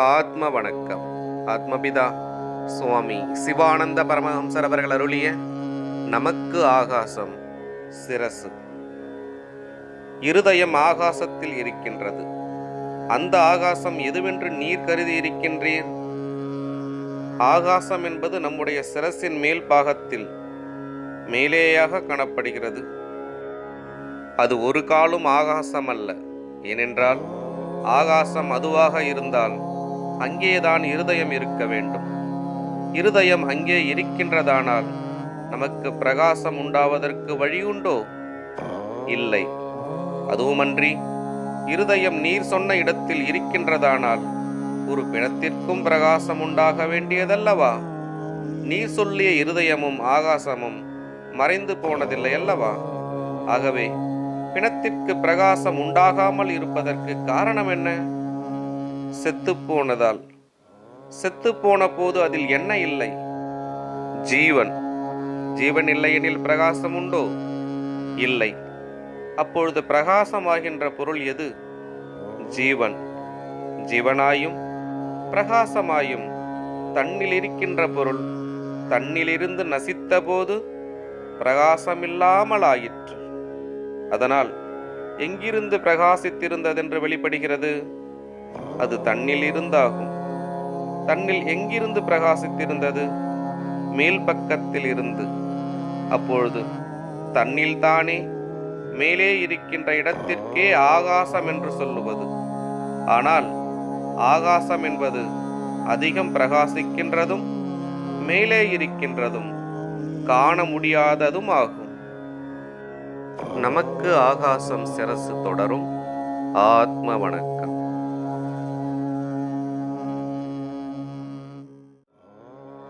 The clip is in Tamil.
ஆத்ம வணக்கம். ஆத்மபிதா சுவாமி சிவானந்த பரமஹம்சர் அவர்கள் அருளிய நமக்கு ஆகாசம் சிரசு. இருதயம் ஆகாசத்தில் இருக்கின்றது. அந்த ஆகாசம் எதுவென்று நீர் கருதி இருக்கின்றீர்? ஆகாசம் என்பது நம்முடைய சிரசின் மேல் பாகத்தில் மேலேயாக காணப்படுகிறது. அது ஒரு காலும் ஆகாசம் அல்ல. ஏனென்றால் ஆகாசம் அதுவாக இருந்தால் அங்கேதான் இருதயம் இருக்க வேண்டும். இருதயம் அங்கே இருக்கின்றதானால் நமக்கு பிரகாசம் உண்டாவதற்கு வழியுண்டோ? இல்லை. அதுவுமன்றி இருதயம் நீர் சொன்ன இடத்தில் இருக்கின்றதானால் ஒரு பிணத்திற்கும் பிரகாசம் உண்டாக வேண்டியதல்லவா? நீர் சொல்லிய இருதயமும் ஆகாசமும் மறைந்து போனதில்லை அல்லவா? ஆகவே பிணத்திற்கு பிரகாசம் உண்டாகாமல் இருப்பதற்கு காரணம் என்ன? செத்துப்போனதால். செத்துப்போன போது அதில் என்ன இல்லை? ஜீவன். ஜீவன் இல்லையெனில் பிரகாசம் உண்டோ? இல்லை. அப்பொழுது பிரகாசமாகின்ற பொருள் எது? ஜீவன். ஜீவனாயும் பிரகாசமாயும் தன்னில் இருக்கின்ற பொருள் தன்னிலிருந்து நசித்த போது பிரகாசமில்லாமல் ஆயிற்று. அதனால் எங்கிருந்து பிரகாசித்திருந்ததென்று வெளிப்படுகிறது? அது தன்னில் இருந்தாகும். தன்னில் எங்கிருந்து பிரகாசித்திருந்தது? மேல் பக்கத்தில் இருந்து. அப்பொழுது தன்னில் தானே மேலே இருக்கின்ற இடத்திற்கே ஆகாசம் என்று சொல்லுவது. ஆனால் ஆகாசம் என்பது அதிகம் பிரகாசிக்கின்றதும் மேலே இருக்கின்றதும் காண முடியாததும் ஆகும். நமக்கு ஆகாசம் சிரசு தொடரும். ஆத்ம வணக்கம்.